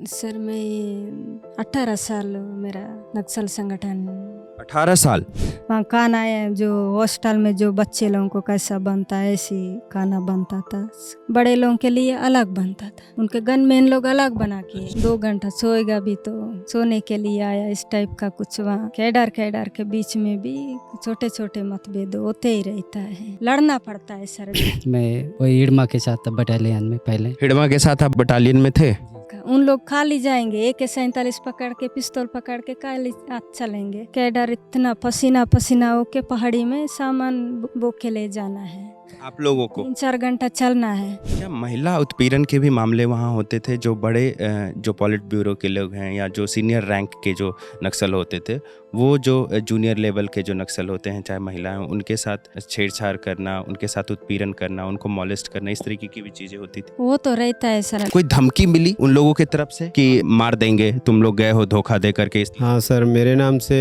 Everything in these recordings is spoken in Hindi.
सर मैं 18 साल मेरा नक्सल संगठन 18 साल। वहाँ खाना है जो हॉस्टल में जो बच्चे लोगों को कैसा बनता है ऐसी खाना बनता था। बड़े लोगों के लिए अलग बनता था, उनके गनमैन लोग अलग बना के 2 घंटा सोएगा भी तो सोने के लिए आया, इस टाइप का कुछ। वहाँ कैडर के बीच में भी छोटे छोटे मतभेद होते ही रहता है, लड़ना पड़ता है सर। मैं वही हिड़मा के साथ था बटालियन में पहले। हिड़मा के साथ आप बटालियन में थे? उन लोग खाली जाएंगे AK-47 पकड़ के, पिस्तौल पकड़ के खाली चलेंगे। कैडर इतना पसीना पसीना होके पहाड़ी में सामान बो के ले जाना है, आप लोगों को 3-4 घंटा चलना है। क्या महिला उत्पीड़न के भी मामले वहाँ होते थे? जो बड़े जो पॉलिट ब्यूरो के लोग हैं या जो सीनियर रैंक के जो नक्सल होते थे, वो जो जूनियर लेवल के जो नक्सल होते हैं, चाहे महिलाएं, उनके साथ छेड़छाड़ करना, उनके साथ उत्पीड़न करना, उनको मॉलेस्ट करना, इस तरीके की भी चीजें होती थी? वो तो रहता है सर। कोई धमकी मिली उन लोगों की तरफ से कि मार देंगे, तुम लोग गए हो धोखा दे करके? हाँ सर, मेरे नाम से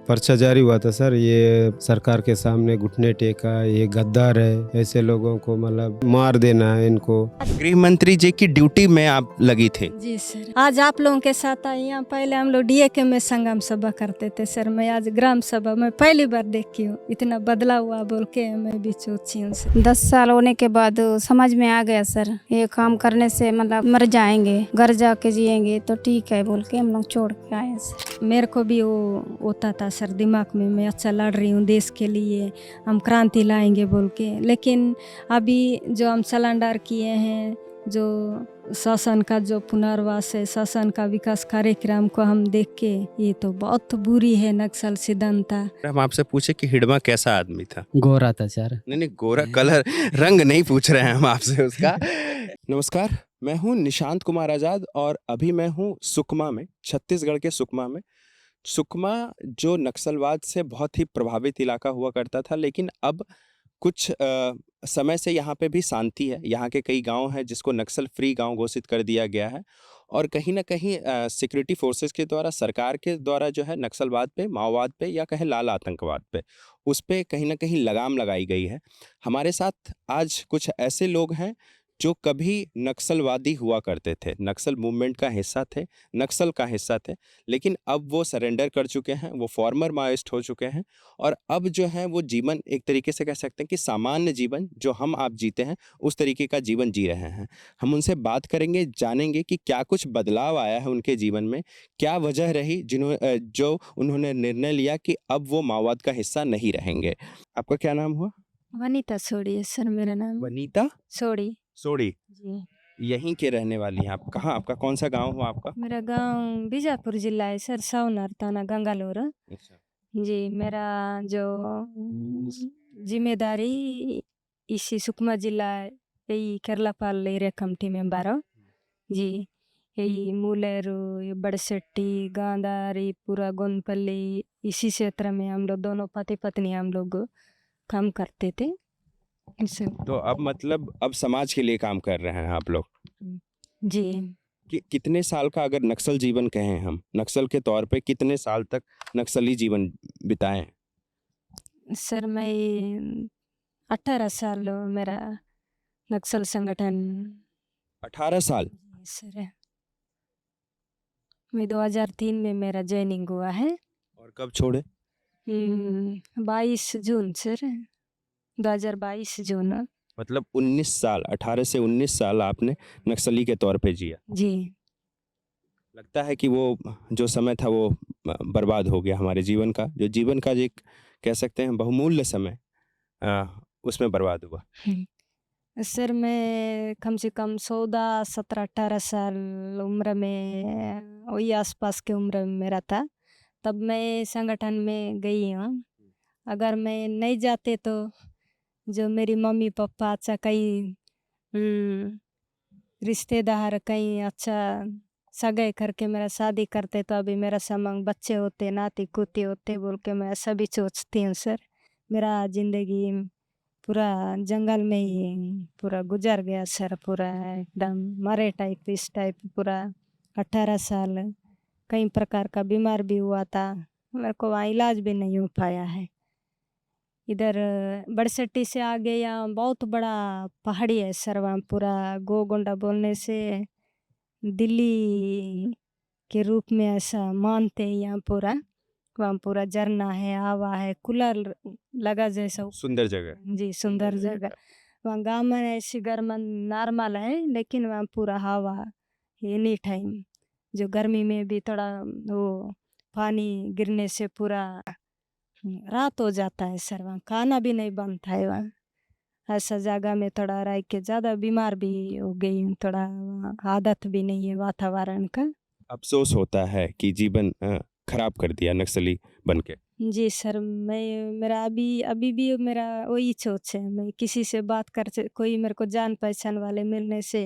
पर्चा जारी हुआ था सर। ये सरकार के सामने घुटने टेका, ये गद्दार है, ऐसे लोगों को मतलब मार देना है इनको। गृह मंत्री जी की ड्यूटी में आप लगी थे? जी सर, आज आप लोगों के साथ आई। यहाँ पहले हम लोग DAK में संगम सभा करते थे सर, मैं आज ग्राम सभा में पहली बार देखी हूँ। इतना बदला हुआ बोल के मैं भी सोची हूँ सर। 10 साल होने के बाद समझ में आ गया सर, ये काम करने से मतलब मर जाएंगे, घर जाके जिएंगे तो ठीक है बोल के हम लोग छोड़ के आए सर। मेरे को भी वो होता था सर दिमाग में, मैं अच्छा लड़ रही हूँ देश के लिए, हम क्रांति लाएंगे बोल के। लेकिन अभी जो हम सलांडार किए हैं, जो शासन का जो पुनर्वास है, शासन का विकास कार्यक्रम को हम देख के ये तो बहुत बुरी है नक्सल सिद्धांता। हम आपसे पूछे कि हिड़मा कैसा आदमी था? गोरा था सर। नहीं, गोरा कलर रंग नहीं पूछ रहे हैं हम आपसे उसका। नमस्कार, मैं हूं निशांत कुमार आजाद और अभी मैं हूं सुकमा में, छत्तीसगढ़ के सुकमा में। सुकमा जो नक्सलवाद से बहुत ही प्रभावित इलाका हुआ करता था, लेकिन अब कुछ समय से यहाँ पे भी शांति है। यहाँ के कई गांव हैं जिसको नक्सल फ्री गांव घोषित कर दिया गया है और कहीं ना कहीं सिक्योरिटी फोर्सेस के द्वारा, सरकार के द्वारा जो है नक्सलवाद पे, माओवाद पे या कहे लाल आतंकवाद पे, उस पे कहीं ना कहीं लगाम लगाई गई है। हमारे साथ आज कुछ ऐसे लोग हैं जो कभी नक्सलवादी हुआ करते थे, नक्सल मूवमेंट का हिस्सा थे, नक्सल का हिस्सा थे, लेकिन अब वो सरेंडर कर चुके हैं, वो फॉर्मर माओइस्ट हो चुके हैं और अब जो है वो जीवन, एक तरीके से कह सकते हैं कि सामान्य जीवन जो हम आप जीते हैं उस तरीके का जीवन जी रहे हैं। हम उनसे बात करेंगे, जानेंगे कि क्या कुछ बदलाव आया है उनके जीवन में, क्या वजह रही जो उन्होंने निर्णय लिया कि अब वो माओवाद का हिस्सा नहीं रहेंगे। आपका क्या नाम हुआ? वनीता सोड़ी है सर मेरा नाम। वनीता सोड़ी सोड़ी। जी। यहीं के रहने वाली हैं आप? कहाँ, आपका कौन सा गांव हुआ आपका? मेरा गांव बीजापुर जिला है सर, सावनार थाना, गंगालोर। अच्छा। जी, मेरा जो जिम्मेदारी इसी सुकमा जिला यही केरलापाल एरिया कमिटी मेंबर हो जी। यही मूलेरू, ये बड़सेट्टी, गांधारी, पूरा गोंदपल्ली, इसी क्षेत्र में हम लोग दोनों पति पत्नी हम लोग काम करते थे। इसे तो अब मतलब अब समाज के लिए काम कर रहे हैं आप लोग? जी। कि कितने साल का, अगर नक्सल जीवन कहें हम, नक्सल के तौर पे कितने साल तक नक्सली जीवन बिताए हैं? सर मैं 18 साल मेरा नक्सल संगठन 18 साल? सर मैं 2003 में मेरा ज्वाइनिंग हुआ है। और कब छोड़े? 22 जून सर, 2022 जून। मतलब 19 साल, 18 से 19 साल आपने नक्सली के तौर पे जिया। जी। लगता है कि वो जो समय था वो बर्बाद हो गया, हमारे जीवन का, जो जीवन का एक कह सकते हैं बहुमूल्य समय उसमें बर्बाद हुआ। सर मैं कम से कम 14, 17, 18 साल उम्र में, वही आसपास के उम्र में मेरा था, तब मैं संगठन में गई हूँ। अगर मैं नहीं जाते तो जो मेरी मम्मी पापा अच्छा कहीं रिश्तेदार कहीं अच्छा सगाई करके मेरा शादी करते तो अभी मेरा समंग बच्चे होते, नाती कुती होते बोल के मैं ऐसा भी सोचती हूँ सर। मेरा ज़िंदगी पूरा जंगल में ही पूरा गुजर गया सर, पूरा एकदम मरे टाइप, इस टाइप पूरा 18 साल। कई प्रकार का बीमार भी हुआ था, मेरे को वहाँ इलाज भी नहीं हो पाया है। इधर बड़सट्टी से आगे यहाँ बहुत बड़ा पहाड़ी है सर, वहाँ पूरा गोगोंडा बोलने से दिल्ली के रूप में ऐसा मानते हैं यहाँ पूरा। वहाँ पूरा झरना है, हवा है, कूलर लगा जैसा। सुंदर जगह। जी, सुंदर जगह। वहाँ गाँव में ऐसी गर्म नॉर्मल है, लेकिन वहाँ पूरा हवा एनी टाइम। जो गर्मी में भी थोड़ा वो पानी गिरने से पूरा रात हो जाता है सर। वहाँ खाना भी नहीं बनता है वहाँ। ऐसा जगह में थोड़ा रह के ज़्यादा बीमार भी हो गई हूँ। थोड़ा वहाँ आदत भी नहीं है वातावरण का। अफसोस होता है कि जीवन खराब कर दिया नक्सली बन के। जी सर, मेरा अभी भी मेरा वही सोच है। मैं किसी से बात कर से कोई मेरे को जान पहचान वाले मिलने से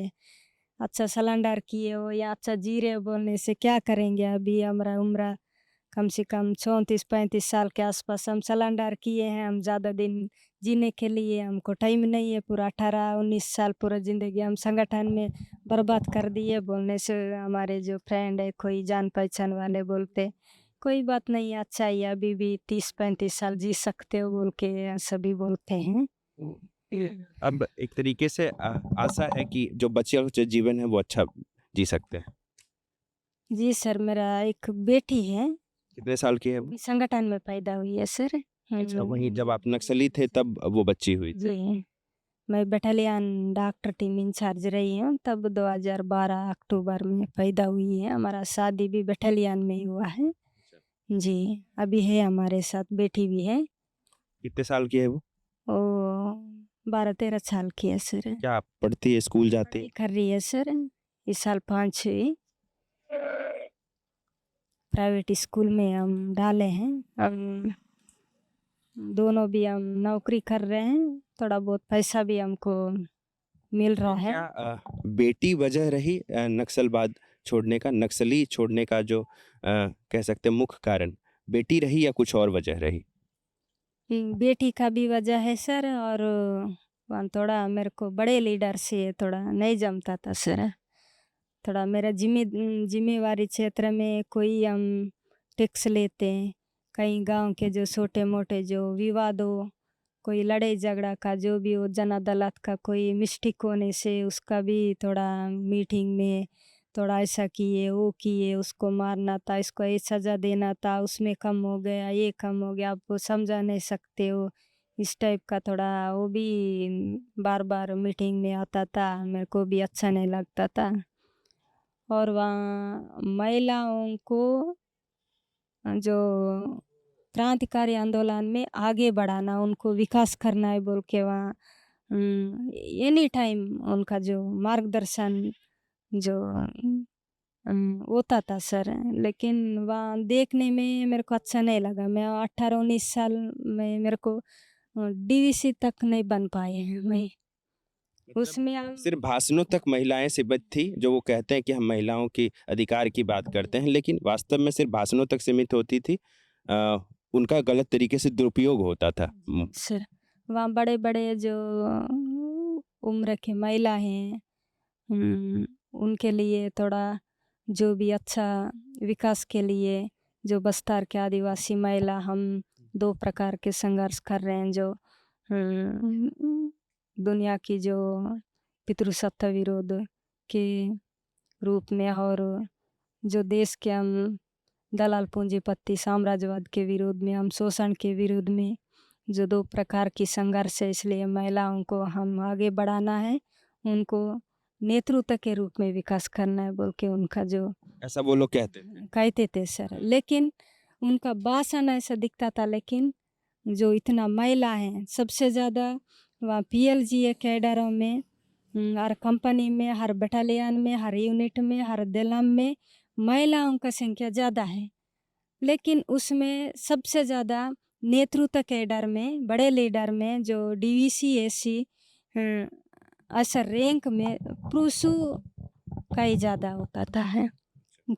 अच्छा सिलेंडर किए हो या अच्छा जी रहे हो बोलने से क्या करेंगे। अभी हमारा उम्र कम से कम 34-35 साल के आसपास हम सिलेंडर किए हैं। हम ज़्यादा दिन जीने के लिए हमको टाइम नहीं है। पूरा 18-19 साल पूरा ज़िंदगी हम संगठन में बर्बाद कर दिए बोलने से हमारे जो फ्रेंड है कोई जान पहचान वाले बोलते कोई बात नहीं, अच्छा ही है, अभी भी 30-35 साल जी सकते हो बोल के सभी बोलते हैं। अब एक तरीके से आशा है कि जो बच्चे जो जीवन है वो अच्छा जी सकते हैं। जी सर, मेरा एक बेटी है, कितने साल की है वो? अभी संगठन में पैदा हुई है सर। अच्छा, वहीं जब आप नक्सली थे तब वो बच्ची हुई थी। जी, मैं बटालियन डॉक्टर टीम इंचार्ज रही हूँ। तब 2012 अक्टूबर में पैदा हुई है। हमारा शादी भी बटालियन में ही हुआ है। जी, अभी है हमारे साथ बेटी भी है। कितने साल की है वो? वो 12-13 साल की है सर। क्या पढ़ती है, स्कूल जाती है? पढ़ाई कर रही है सर। इस साल 5वीं प्राइवेट स्कूल में हम डाले हैं। हम दोनों भी हम नौकरी कर रहे हैं। थोड़ा बहुत पैसा भी हमको मिल रहा है। क्या बेटी वजह रही नक्सलवाद छोड़ने का, नक्सली छोड़ने का जो कह सकते हैं मुख्य कारण बेटी रही या कुछ और वजह रही? बेटी का भी वजह है सर, और वहाँ थोड़ा मेरे को बड़े लीडर से थोड़ा नहीं जमता था सर। थोड़ा मेरा जिम्मेवारी क्षेत्र में कोई हम टैक्स लेते हैं, कहीं गांव के जो छोटे मोटे जो विवाद हो, कोई लड़ाई झगड़ा का जो भी हो, जन अदालत का कोई मिस्टेक होने से उसका भी थोड़ा मीटिंग में थोड़ा ऐसा किए वो किए, उसको मारना था, इसको ये सज़ा देना था, उसमें कम हो गया, ये कम हो गया, आप वो समझा नहीं सकते हो, इस टाइप का थोड़ा वो भी बार बार मीटिंग में आता था। मेरे को भी अच्छा नहीं लगता था। और वहाँ महिलाओं को जो क्रांतिकारी आंदोलन में आगे बढ़ाना, उनको विकास करना है बोल के वहाँ एनी टाइम उनका जो मार्गदर्शन जो होता था सर। लेकिन वहाँ देखने में मेरे को अच्छा नहीं लगा। मैं 18-19 साल में मेरे को डीवीसी तक नहीं बन पाए हैं मैं उसमें। हम सिर्फ भाषणों तक महिलाएं सीमित थी, जो वो कहते हैं कि हम महिलाओं की अधिकार की बात करते हैं, लेकिन वास्तव में सिर्फ भाषणों तक सीमित होती थी। उनका गलत तरीके से दुरुपयोग होता था। सर वहाँ बड़े बड़े जो उम्र के महिला हैं, उनके लिए थोड़ा जो भी अच्छा विकास के लिए जो बस्तर के आदिवासी महिला हम 2 प्रकार के संघर्ष कर रहे हैं। जो दुनिया की जो पितृसत्ता विरोध के रूप में, और जो देश के हम दलाल पूंजीपति साम्राज्यवाद के विरोध में, हम शोषण के विरोध में, जो 2 प्रकार की संघर्ष है। इसलिए महिलाओं को हम आगे बढ़ाना है, उनको नेतृत्व के रूप में विकास करना है बोल के उनका जो ऐसा वो लोग कहते थे सर। लेकिन उनका भाषण ऐसा दिखता था, लेकिन जो इतना महिला हैं सबसे ज़्यादा वहाँ PLGA कैडरों में, हर कंपनी में, हर बटालियन में, हर यूनिट में, हर दलम में महिलाओं का संख्या ज़्यादा है। लेकिन उसमें सबसे ज़्यादा नेतृत्व कैडर में, बड़े लीडर में, जो DVC SC ऐसा रैंक में पुरुषों का ही ज़्यादा होता था है।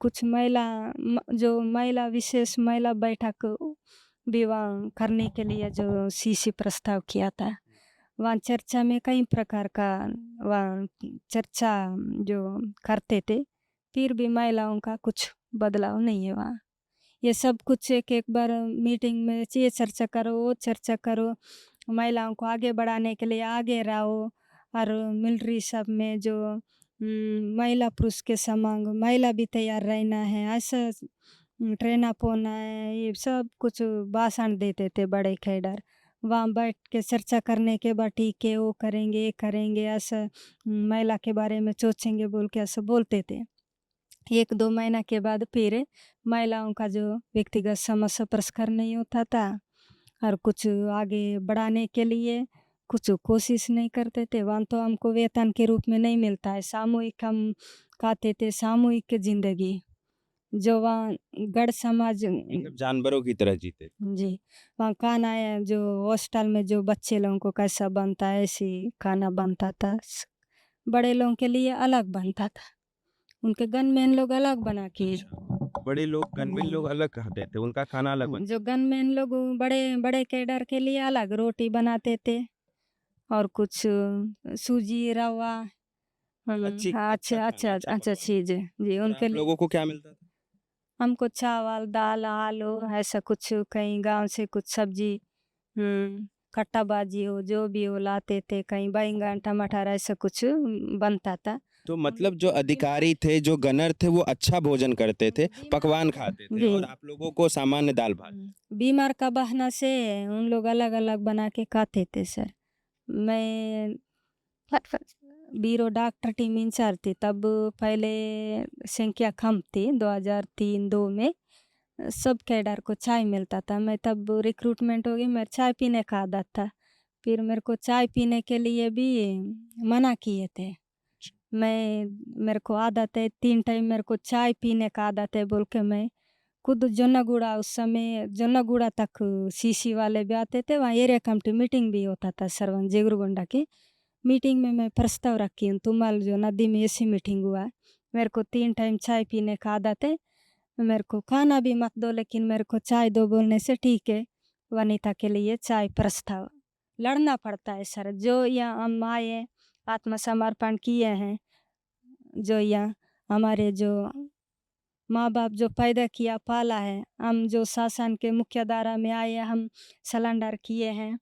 कुछ महिला जो महिला विशेष महिला बैठक विवाह करने के लिए जो CC प्रस्ताव किया था, वहाँ चर्चा में कई प्रकार का वहाँ चर्चा जो करते थे, फिर भी महिलाओं का कुछ बदलाव नहीं है वहाँ। ये सब कुछ एक बार मीटिंग में ये चर्चा करो, वो चर्चा करो, महिलाओं को आगे बढ़ाने के लिए आगे रहो। और मिलिट्री सब में जो महिला पुरुष के समान महिला भी तैयार रहना है, ऐसा ट्रेन अप होना है, ये सब कुछ भाषण देते थे बड़े कैडर। वहाँ बैठ के चर्चा करने के बाद ठीक है, वो करेंगे, ये करेंगे, ऐसा महिला के बारे में सोचेंगे बोल के ऐसा बोलते थे। 1-2 महीना के बाद फिर महिलाओं का जो व्यक्तिगत समस्या परिष्कार नहीं होता था और कुछ आगे बढ़ाने के लिए कुछ कोशिश नहीं करते थे। वहाँ तो हमको वेतन के रूप में नहीं मिलता है, सामूहिक हम कहते थे सामूहिक ज़िंदगी, जो वहाँ गढ़ समाज मतलब जानवरों की तरह जीते थे। जी, वहाँ खाना है जो हॉस्टल में जो बच्चे लोगों को कैसा बनता है ऐसे ही खाना बनता था। बड़े लोगों के लिए अलग बनता था, उनके गनमैन लोग अलग बना के बड़े लोग गनमेन लोग अलग खाते थे, उनका खाना अलग बनता जो गनमैन लोग बड़े बड़े कैडर के लिए अलग रोटी बनाते थे और कुछ सूजी रवा अच्छी- हाँ, अच्छा अच्छा खाना, अच्छा अच्छा अच्छा पकवान। चीज़ जी और उनके आप लिए लोगों को क्या मिलता था? हमको चावल दाल आलू ऐसा कुछ कहीं गांव से कुछ सब्जी कट्टा बाजी हो जो भी हो लाते थे, कहीं बैंगन टमाटर ऐसा कुछ बनता था। तो मतलब जो अधिकारी थे, जो गनर थे, वो अच्छा भोजन करते थे, पकवान खाते थे, जी। और आप लोगों को सामान्य दाल भात। बीमार का बहाना से उन लोग अलग अलग बना के खाते थे सर। मैं बीरो डॉक्टर टीम इंचार्ज थी तब, पहले संख्या कम थी 2003-2 में सब कैडर को चाय मिलता था। मैं तब रिक्रूटमेंट हो गई, मेरे चाय पीने का आदत था, फिर मेरे को चाय पीने के लिए भी मना किए थे। मेरे को आदत है 3 टाइम मेरे को चाय पीने का आदत है बोल के मैं खुद जोन्नागुड़ा, उस समय जोन्नागुड़ा तक सीसी वाले भी आते थे, वहाँ एरिया कमेटी मीटिंग भी होता था सरवन जेगुरगोंडा की मीटिंग में मैं प्रस्ताव रखी हूँ, तुम्हारे जो नदी में ऐसी मीटिंग हुआ, मेरे को 3 टाइम चाय पीने का आदत है, मेरे को खाना भी मत दो लेकिन मेरे को चाय दो बोलने से ठीक है, वनिता के लिए चाय प्रस्ताव लड़ना पड़ता है सर। जो यहाँ हम आए आत्मसमर्पण किए हैं, जो यहाँ हमारे जो माँ बाप जो पैदा किया पाला है, हम जो शासन के मुख्य धारा में आए हम सलेंडर किए हैं,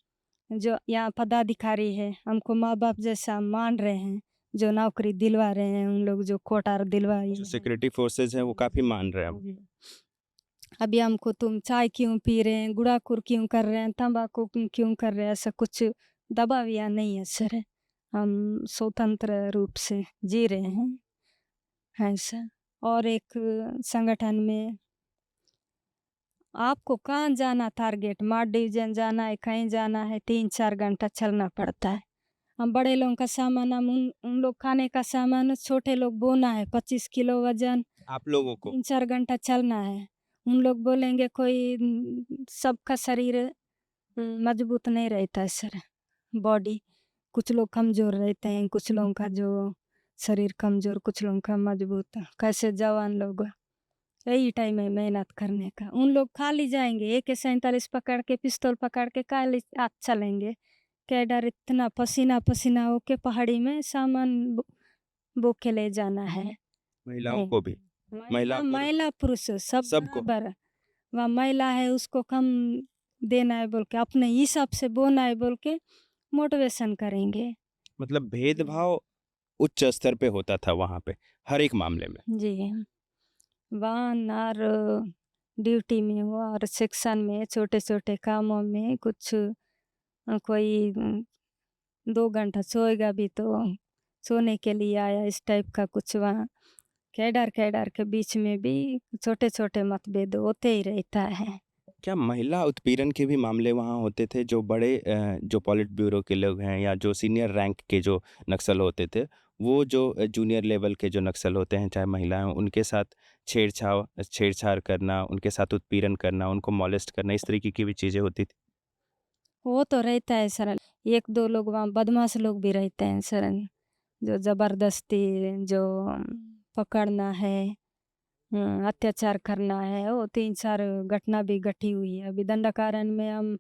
जो यहाँ पदाधिकारी है हमको माँ बाप जैसा मान रहे हैं, जो नौकरी दिलवा रहे हैं उन लोग जो कोटार दिलवाई जो हैं। सिक्योरिटी फोर्सेज हैं वो काफी मान रहे हैं। जी। अभी हमको तुम चाय क्यों पी रहे हैं, गुड़ाखुर क्यों कर रहे हैं, तंबाकू क्यों कर रहे हैं, ऐसा कुछ दबाव यहाँ नहीं है सर। हम स्वतंत्र रूप से जी रहे हैं ऐसा। और एक संगठन में आपको कहाँ जाना, टारगेट मार डिवीजन जाना है, कहीं जाना है, 3-4 घंटा चलना पड़ता है। हम बड़े लोगों का सामान, हम उन लोग खाने का सामान, छोटे लोग बोना है 25 किलो वजन, आप लोगों को 3-4 घंटा चलना है। उन लोग बोलेंगे कोई सबका शरीर मजबूत नहीं रहता है सर, बॉडी कुछ लोग कमज़ोर रहते हैं, कुछ लोगों का जो शरीर कमज़ोर, कुछ लोगों का मजबूत, कैसे जवान लोग यही टाइम है मेहनत करने का। उन लोग खाली जाएंगे AK-47 पकड़ के पिस्तौल पकड़ के खाली आज चलेंगे, कैडर इतना पसीना पसीना होके पहाड़ी में सामान बो के ले जाना है। महिलाओं को भी, महिला पुरुष महिला पुरुष सब सबको। बराबर, वहाँ महिला है उसको कम देना है बोल के, अपने हिसाब से बोना है बोल के मोटिवेशन करेंगे। मतलब भेदभाव उच्च स्तर पे होता था वहां पे, हर एक मामले में। जी, वन और ड्यूटी में हुआ और सेक्शन में छोटे छोटे कामों में कुछ कोई 2 घंटा सोएगा भी तो सोने के लिए आया, इस टाइप का कुछ वहाँ कैडर कैडर के बीच में भी छोटे छोटे मतभेद होते ही रहता है। क्या महिला उत्पीड़न के भी मामले वहाँ होते थे? जो बड़े जो पॉलिट ब्यूरो के लोग हैं या जो सीनियर रैंक के जो नक्सल होते थे, वो जो जूनियर लेवल के जो नक्सल होते हैं, चाहे महिलाएं हों, उनके साथ छेड़छाड़ करना, उनके साथ उत्पीड़न करना, उनको मॉलेस्ट करना, इस तरीके की भी चीज़ें होती थी? वो तो रहता है सर, 1-2 लोग वहाँ बदमाश लोग भी रहते हैं सर, जो ज़बरदस्ती जो पकड़ना है, अत्याचार करना है, वो 3-4 घटना भी घटी हुई है। अभी दंडाकारण में हम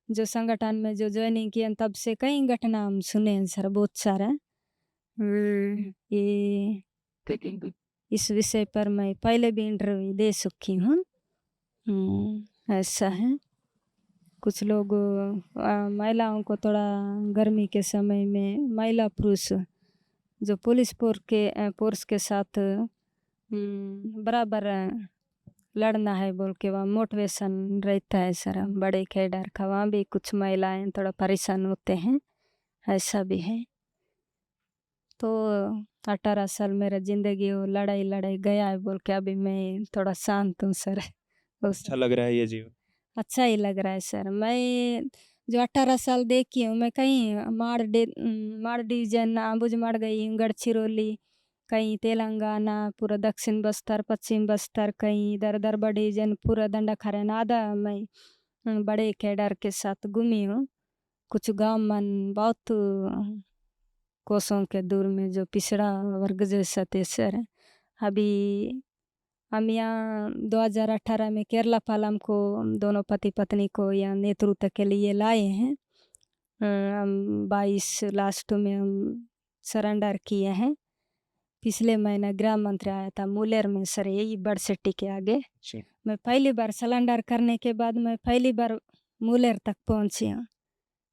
जो संगठन में जो ज्वाइनिंग किए हैं, तब से कई घटना हम सुने हैं सर, बहुत सारा। ये इस विषय पर मैं पहले भी इंटरव्यू दे चुकी हूँ। ऐसा है, कुछ लोग महिलाओं को थोड़ा गर्मी के समय में महिला पुरुष जो पुलिस फोर्स के साथ बराबर लड़ना है बोल के वहाँ मोटिवेशन रहता है सर। बड़े कैडर का वहाँ भी कुछ महिलाएं थोड़ा परेशान होते हैं, ऐसा भी है। तो 18 साल मेरा ज़िंदगी वो लड़ाई गया है बोल के अभी मैं थोड़ा शांत हूँ सर। अच्छा लग रहा है ये जीवन? अच्छा ही लग रहा है सर। मैं जो 18 साल देखी हूँ, मैं कहीं माड़ डिवीजन आबूझमाड़ गई हूँ, गढ़चिरौली, कहीं तेलंगाना, पूरा दक्षिण बस्तर, पश्चिम बस्तर, कहीं इधर दरबा डिवीजन, पूरा दंडाखारन आधा मैं बड़े कैडर के साथ घूमी हूँ। कुछ गांव मन बहुत कोसों के दूर में जो पिछड़ा वर्ग जैसा थे सर। अभी हम यहाँ 2018 में केरला पालम को दोनों पति पत्नी को यहाँ नेतृत्व के लिए लाए हैं। हम 22 लास्ट में हम सरेंडर किए हैं। पिछले महीना गृह मंत्री आया था मुलेर में सर, यही बड़सेट्टी के आगे। मैं पहली बार सरेंडर करने के बाद मैं पहली बार मुलेर तक पहुँची हूँ,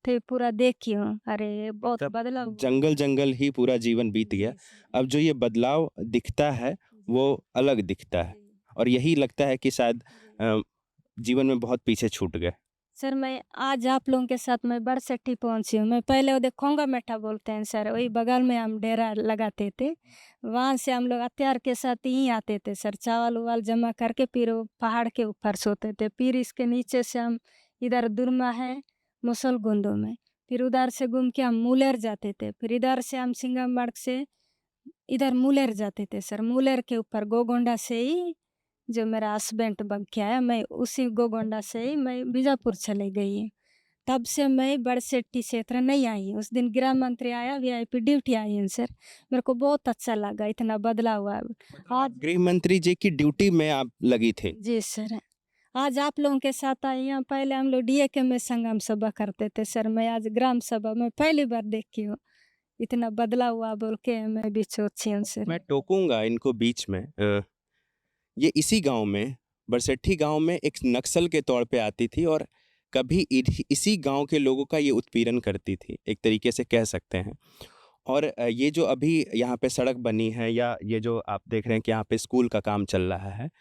तो पूरा देखी हूँ। अरे बहुत तब बदलाव जंगल ही पूरा जीवन बीत गया। अब जो ये बदलाव दिखता है वो अलग दिखता है और यही लगता है कि शायद जीवन में बहुत पीछे छूट गए। सर मैं आज आप लोगों के साथ मैं बड़सेट्टी पहुंची हूँ। मैं पहले उधर खोंगा मेठा बोलते हैं सर, वही बगल में हम डेरा लगाते थे। वहाँ से हम लोग हथियार के साथ ही आते थे सर, चावल उवाल जमा करके फिर वो पहाड़ के ऊपर सोते थे। फिर इसके नीचे से हम इधर दुर्मा है मुसलगुंडो में, फिर उधर से घूम के हम मुलेर जाते थे। फिर इधर से हम सिंगामार्ग से इधर मुलेर जाते थे सर। मुलेर के ऊपर गोगोंडा से ही जो मेरा हस्बैंड बन के आया, मैं उसी गोगोंडा से ही मैं बीजापुर चले गई। तब से मैं बड़सेट्टी क्षेत्र नहीं आई। उस दिन गृह मंत्री आया, वीआईपी ड्यूटी आई है सर, मेरे को बहुत अच्छा लगा, इतना बदलाव हुआ। आज गृह मंत्री जी की ड्यूटी में आप लगी थे? जी सर, आज आप लोगों के साथ आई हूँ। पहले हम लोग डीएके में संगम सभा करते थे सर, मैं आज ग्राम सभा में पहली बार देखी हूँ। इतना बदलाव हुआ बोल के मैं भी सोची हूँ सर। मैं टोकूंगा इनको बीच में। ये इसी गांव में, बरसट्ठी गांव में एक नक्सल के तौर पे आती थी और कभी इसी गांव के लोगों का ये उत्पीड़न करती थी, एक तरीके से कह सकते हैं। और ये जो अभी यहाँ पे सड़क बनी है या ये जो आप देख रहे हैं कि यहाँ पे स्कूल का काम चल रहा है,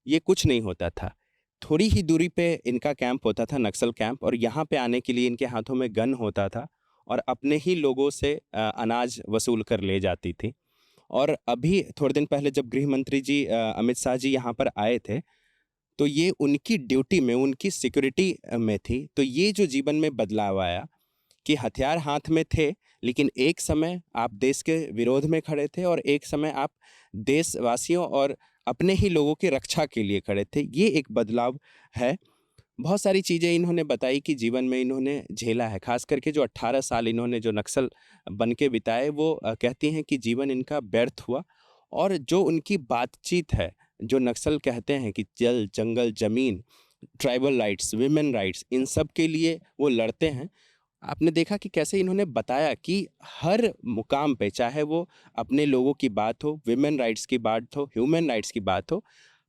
ये कुछ नहीं होता था। थोड़ी ही दूरी पे इनका कैंप होता था, नक्सल कैंप, और यहाँ पे आने के लिए इनके हाथों में गन होता था और अपने ही लोगों से अनाज वसूल कर ले जाती थी। और अभी थोड़े दिन पहले जब गृह मंत्री जी अमित शाह जी यहाँ पर आए थे, तो ये उनकी ड्यूटी में, उनकी सिक्योरिटी में थी। तो ये जो जीवन में बदलाव आया कि हथियार हाथ में थे, लेकिन एक समय आप देश के विरोध में खड़े थे और एक समय आप देशवासियों और अपने ही लोगों की रक्षा के लिए खड़े थे। ये एक बदलाव है। बहुत सारी चीज़ें इन्होंने बताई कि जीवन में इन्होंने झेला है, खास करके जो 18 साल इन्होंने जो नक्सल बन के बिताए, वो कहती हैं कि जीवन इनका व्यर्थ हुआ। और जो उनकी बातचीत है, जो नक्सल कहते हैं कि जल, जंगल, ज़मीन, ट्राइबल राइट्स, विमेन राइट्स, इन सब के लिए वो लड़ते हैं। आपने देखा कि कैसे इन्होंने बताया कि हर मुकाम पे, चाहे वो अपने लोगों की बात हो, विमेन राइट्स की बात हो, ह्यूमन राइट्स की बात हो,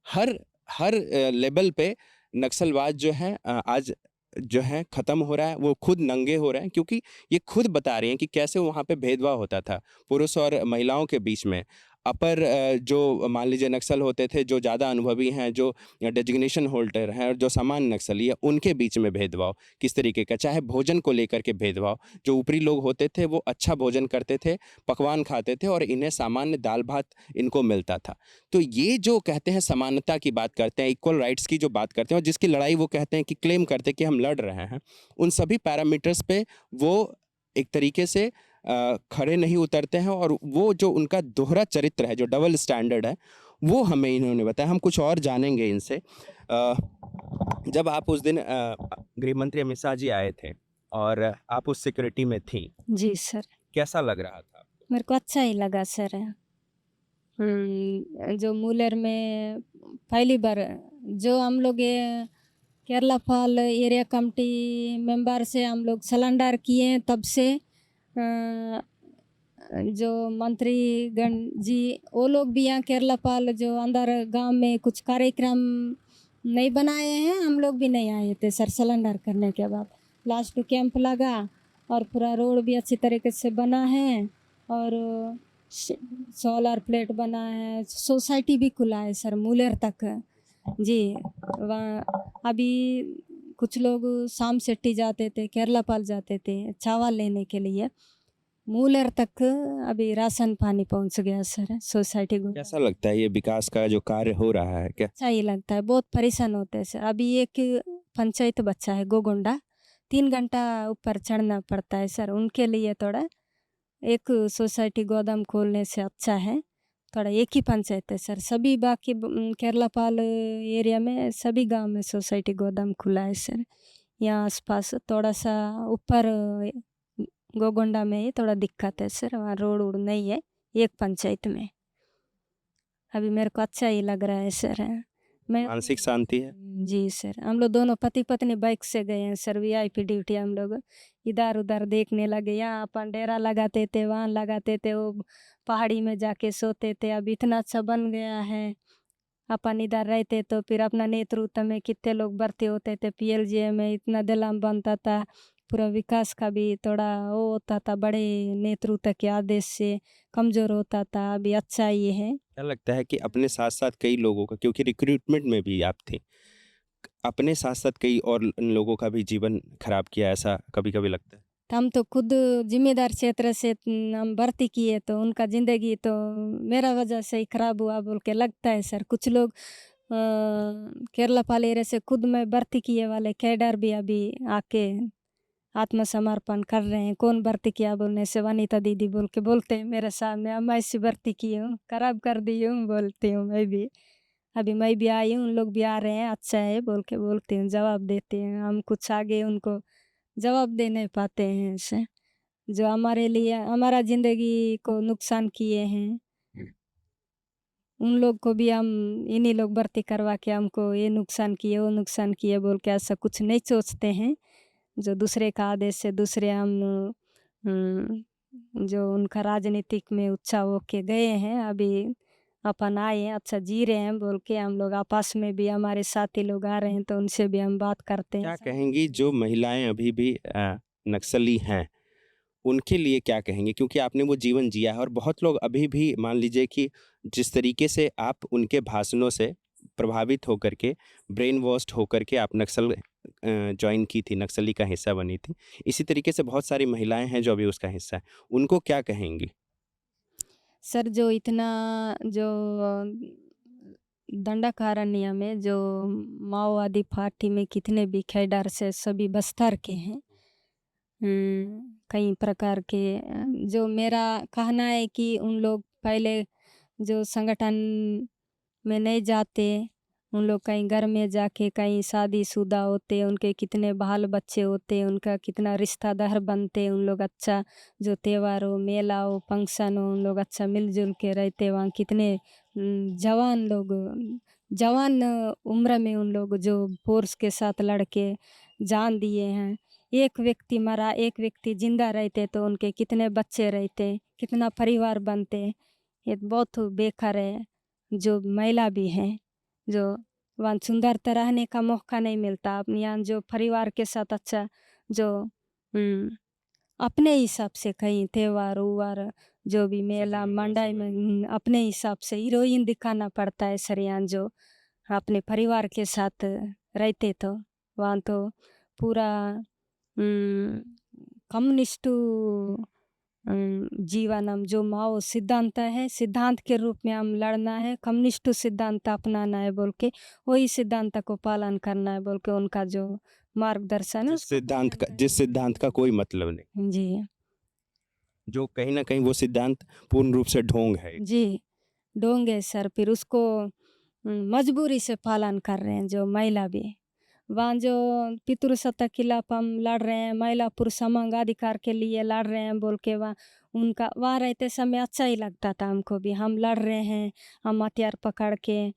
हर हर लेवल पे नक्सलवाद जो है आज जो है ख़त्म हो रहा है। वो खुद नंगे हो रहे हैं, क्योंकि ये खुद बता रहे हैं कि कैसे वहाँ पे भेदभाव होता था पुरुष और महिलाओं के बीच में। अपर जो मान लीजिए नक्सल होते थे, जो ज़्यादा अनुभवी हैं, जो डेजिग्नेशन होल्डर हैं, और जो सामान्य नक्सली है, उनके बीच में भेदभाव किस तरीके का, चाहे भोजन को लेकर के भेदभाव। जो ऊपरी लोग होते थे वो अच्छा भोजन करते थे, पकवान खाते थे, और इन्हें सामान्य दाल भात इनको मिलता था। तो ये जो कहते हैं समानता की बात करते हैं, इक्वल राइट्स की जो बात करते हैं, और जिसकी लड़ाई वो कहते हैं कि क्लेम करते हैं कि हम लड़ रहे हैं, उन सभी पैरामीटर्स पे वो एक तरीके से खड़े नहीं उतरते हैं। और वो जो उनका दोहरा चरित्र है, जो डबल स्टैंडर्ड है, वो हमें इन्होंने बताया। हम कुछ और जानेंगे इनसे। जब आप उस दिन गृह मंत्री अमित शाह जी आए थे और आप उस सिक्योरिटी में थी, जी सर, कैसा लग रहा था? मेरे को अच्छा ही लगा सर। जो मुलेर में पहली बार जो हम लोग ये Kerala fall area committee member से हम लोग सरेंडर किए, तब से जो मंत्री गण जी वो लोग भी यहाँ केरला पाल जो अंदर गांव में कुछ कार्यक्रम नहीं बनाए हैं, हम लोग भी नहीं आए थे सर। सरेंडर करने के बाद लास्ट कैंप लगा और पूरा रोड भी अच्छी तरीके से बना है और सोलर प्लेट बना है, सोसाइटी भी खुला है सर मुलेर तक। जी, वहाँ अभी कुछ लोग शाम सेट्टी जाते थे, केरला पाल जाते थे चावल लेने के लिए। मुलेर तक अभी राशन पानी पहुँच गया सर सोसाइटी को। कैसा लगता है ये विकास का जो कार्य हो रहा है क्या? अच्छा ही लगता है, बहुत परेशान होते हैं सर। अभी एक पंचायत बच्चा है गोगोंडा, 3 घंटा ऊपर चढ़ना पड़ता है सर। उनके लिए थोड़ा एक सोसाइटी गोदाम खोलने से अच्छा है। थोड़ा एक ही पंचायत है सर, सभी बाकी केरलापाल एरिया में सभी गांव में सोसाइटी गोदाम खुला है सर। यहाँ आसपास थोड़ा सा ऊपर गोगोंडा में ही थोड़ा दिक्कत है सर, वहाँ रोड वोड नहीं है एक पंचायत में। अभी मेरे को अच्छा ही लग रहा है सर। मैं मानसिक शांति है? जी सर, हम लोग दोनों पति पत्नी बाइक से गए हैं सर, वीआईपी ड्यूटी। हम लोग इधर उधर देखने लगे, यहाँ अपन डेरा लगाते थे, वहाँ लगाते थे, वो पहाड़ी में जाके सोते थे। अब इतना अच्छा बन गया है, अपन इधर रहते तो फिर अपना नेतृत्व में कितने लोग भर्ती होते थे, पीएलजीए में इतना दिलाम बनता था, पूरा विकास का भी थोड़ा वो होता था, बड़े नेतृत्व के आदेश से कमज़ोर होता था। अभी अच्छा ये है। क्या लगता है कि अपने साथ साथ कई लोगों का, क्योंकि रिक्रूटमेंट में भी आप थे, अपने साथ साथ कई और लोगों का भी जीवन खराब किया, ऐसा कभी कभी लगता है? हम तो खुद जिम्मेदार क्षेत्र से हम भर्ती किए, तो उनका ज़िंदगी तो मेरा वजह से ही खराब हुआ बोल के लगता है सर। कुछ लोग केरला पाल एरिया से खुद में भर्ती किए वाले कैडर भी अभी आके आत्मसमर्पण कर रहे हैं। कौन भर्ती किया बोलने से वनीता दीदी बोल के बोलते हैं मेरे सामने, अब मैं ऐसी भर्ती की हूँ, खराब कर दी हूँ बोलती हूँ मैं भी। अभी मैं भी आई हूँ, उन लोग भी आ रहे हैं, अच्छा है बोल के बोलती हूँ, जवाब देते हैं। हम कुछ आगे उनको जवाब दे नहीं पाते हैं ऐसे, जो हमारे लिए हमारा ज़िंदगी को नुकसान किए हैं, उन लोग को भी हम इन्हीं लोग भर्ती करवा के हमको ये नुकसान किए वो नुकसान किए बोल के ऐसा कुछ नहीं सोचते हैं। जो दूसरे का आदेश से दूसरे हम जो उनका राजनीतिक में उत्साह होके गए हैं, अभी अपन आए हैं, अच्छा जी रहे हैं बोल के हम लोग आपस में भी हमारे साथी लोग आ रहे हैं तो उनसे भी हम बात करते हैं। क्या कहेंगी जो महिलाएं अभी भी नक्सली हैं, उनके लिए क्या कहेंगे? क्योंकि आपने वो जीवन जिया है और बहुत लोग अभी भी, मान लीजिए कि जिस तरीके से आप उनके भाषणों से प्रभावित होकर के, ब्रेन वॉश्ड होकर के आप नक्सल ज्वाइन की थी, नक्सली का हिस्सा बनी थी, इसी तरीके से बहुत सारी महिलाएं हैं जो अभी उसका हिस्सा है, उनको क्या कहेंगी? सर जो इतना जो दंडाकारण्य में जो माओवादी पार्टी में कितने भी कैडर से सभी बस्तर के हैं, कई प्रकार के जो मेरा कहना है कि उन लोग पहले जो संगठन में नहीं जाते, उन लोग कहीं घर में जाके कहीं शादीशुदा होते, उनके कितने बाल बच्चे होते, उनका कितना रिश्तेदार बनते, उन लोग अच्छा जो त्योहार हो, मेला हो, फंक्शन हो, उन लोग अच्छा मिलजुल के रहते। वहाँ कितने जवान लोग, जवान उम्र में उन लोग जो फोर्स के साथ लड़के जान दिए हैं। एक व्यक्ति मरा, एक व्यक्ति जिंदा रहते तो उनके कितने बच्चे रहते, कितना परिवार बनते। ये बहुत बेकार है। जो महिला भी हैं, जो वहाँ सुंदरता रहने का मौका नहीं मिलता, अपने यहाँ जो परिवार के साथ अच्छा जो अपने हिसाब से कहीं त्योहार उवार जो भी मेला मंडाई में अपने हिसाब से हीरोइन दिखाना पड़ता है सर। यहाँ जो अपने परिवार के साथ रहते तो वहाँ तो पूरा कम्युनिस्ट जीवन, हम जो माओ सिद्धांत है, सिद्धांत के रूप में हम लड़ना है, कम्युनिस्ट सिद्धांत अपनाना है बोल के, वही सिद्धांत को पालन करना है बोल के उनका जो मार्गदर्शन है जिस सिद्धांत का कोई मतलब नहीं, जी जो कहीं ना कहीं वो सिद्धांत पूर्ण रूप से ढोंग है। जी डोंगे सर, फिर उसको मजबूरी से पालन कर रहे हैं जो महिला भी। वहाँ जो पितृसत्ता के खिलाफ हम लड़ रहे हैं, महिला पुरुष समांगाधिकार के लिए लड़ रहे हैं बोल के, वहाँ उनका वहाँ रहते समय अच्छा ही लगता था हमको भी, हम लड़ रहे हैं, हम हथियार पकड़ के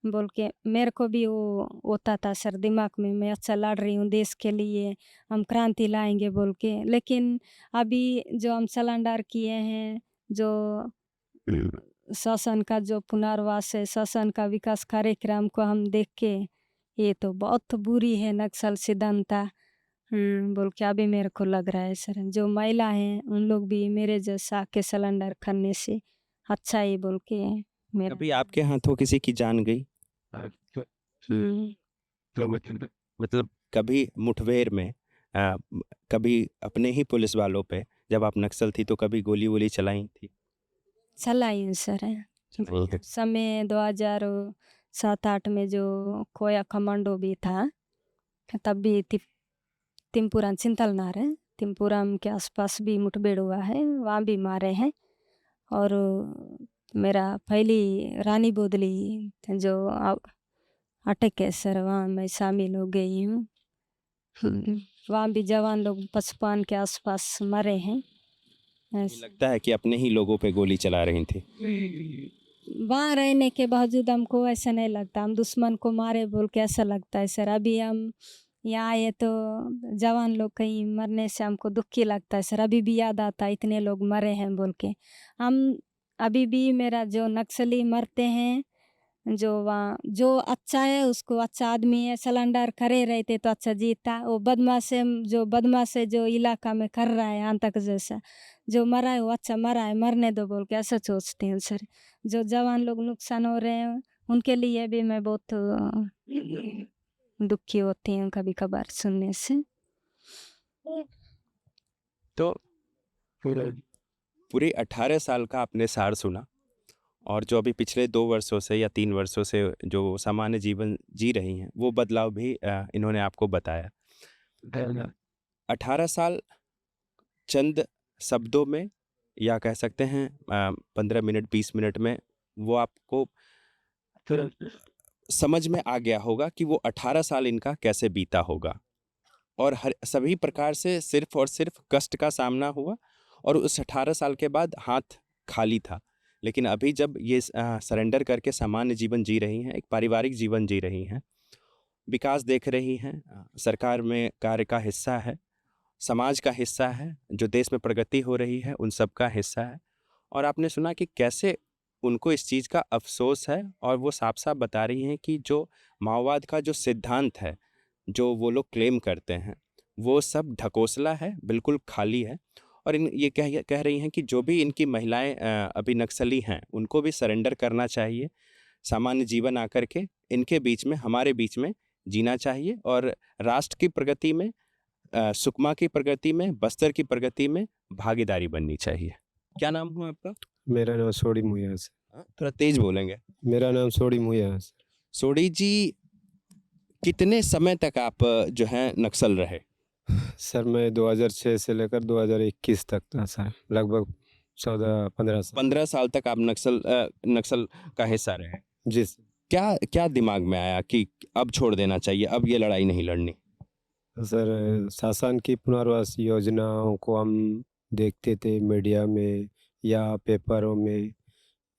बोल के मेरे को भी वो होता था सर दिमाग में, मैं अच्छा लड़ रही हूँ देश के लिए, हम क्रांति लाएंगे बोल के। लेकिन अभी जो हम सरेंडर किए हैं, जो शासन का जो पुनर्वास है, शासन का विकास कार्यक्रम को हम देख के ये तो बहुत बुरी है नक्सल सिद्धांता बोल के अभी मेरे को लग रहा है सर। जो महिला हैं उन लोग भी मेरे जैसा के सरेंडर करने से अच्छा ही बोल के मेरा। कभी आपके हाथों किसी की जान गई? हम्म, मतलब कभी मुठभेड़ में कभी अपने ही पुलिस वालों पे, जब आप नक्सल थी तो कभी गोली वोली चलाई थी? चलाई हूँ सर। चलाई है। समय 2007-8 में जो कोया कमांडो भी था, तब भी तिमपुरान चिंतलनार है, तिमपुराम के आसपास भी मुठभेड़ हुआ है, वहाँ भी मारे हैं। और मेरा पहली रानी बोदली जो अटक है सर, वहाँ मैं शामिल हो गई हूँ। वहाँ भी जवान लोग 55 के आसपास मरे हैं। मुझे लगता है कि अपने ही लोगों पे गोली चला रही थी। वहाँ रहने के बावजूद हमको ऐसा नहीं लगता हम दुश्मन को मारे बोल के, ऐसा लगता है सर। अभी हम यहाँ आए तो जवान लोग कहीं मरने से हमको दुखी लगता है सर। अभी भी याद आता है इतने लोग मरे हैं बोल के। हम अभी भी मेरा जो नक्सली मरते हैं, जो वहाँ जो अच्छा है उसको अच्छा आदमी है, सलेंडर करे रहते तो अच्छा जीता। वो बदमाश है, जो बदमाश है जो इलाका में कर रहा है आतंक जैसा, जो मरा है वो अच्छा मरा है, मरने दो बोल के ऐसा सोचते हैं सर। जो जवान लोग नुकसान हो रहे हैं उनके लिए भी मैं बहुत दुखी होती हूँ कभी कभार सुनने से। तो पूरे 18 साल का आपने सार सुना, और जो अभी पिछले 2 वर्षों से या 3 वर्षों से जो सामान्य जीवन जी रही हैं, वो बदलाव भी इन्होंने आपको बताया। 18 साल चंद शब्दों में, या कह सकते हैं 15 मिनट 20 मिनट में, वो आपको समझ में आ गया होगा कि वो 18 साल इनका कैसे बीता होगा, और हर सभी प्रकार से सिर्फ और सिर्फ कष्ट का सामना हुआ, और उस 18 साल के बाद हाथ खाली था। लेकिन अभी जब ये सरेंडर करके सामान्य जीवन जी रही हैं, एक पारिवारिक जीवन जी रही हैं, विकास देख रही हैं, सरकार में कार्य का हिस्सा है, समाज का हिस्सा है, जो देश में प्रगति हो रही है उन सब का हिस्सा है। और आपने सुना कि कैसे उनको इस चीज़ का अफसोस है, और वो साफ साफ बता रही हैं कि जो माओवाद का जो सिद्धांत है, जो वो लोग क्लेम करते हैं, वो सब ढकोसला है, बिल्कुल खाली है। और ये कह रही हैं कि जो भी इनकी महिलाएं अभी नक्सली हैं, उनको भी सरेंडर करना चाहिए, सामान्य जीवन आकर के इनके बीच में, हमारे बीच में जीना चाहिए, और राष्ट्र की प्रगति में, सुकमा की प्रगति में, बस्तर की प्रगति में भागीदारी बननी चाहिए। क्या नाम हुआ आपका? मेरा नाम सोडी मुया सर। थोड़ा तेज बोलेंगे। मेरा नाम सोडी मुया सर। सोडी जी, कितने समय तक आप जो है नक्सल रहे? सर मैं 2006 से लेकर 2021 तक था सर, लगभग 14-15 साल। 15 साल तक आप नक्सल का हिस्सा रहे। जी सर। क्या क्या दिमाग में आया कि अब छोड़ देना चाहिए, अब ये लड़ाई नहीं लड़नी? सर शासन की पुनर्वास योजनाओं को हम देखते थे मीडिया में या पेपरों में,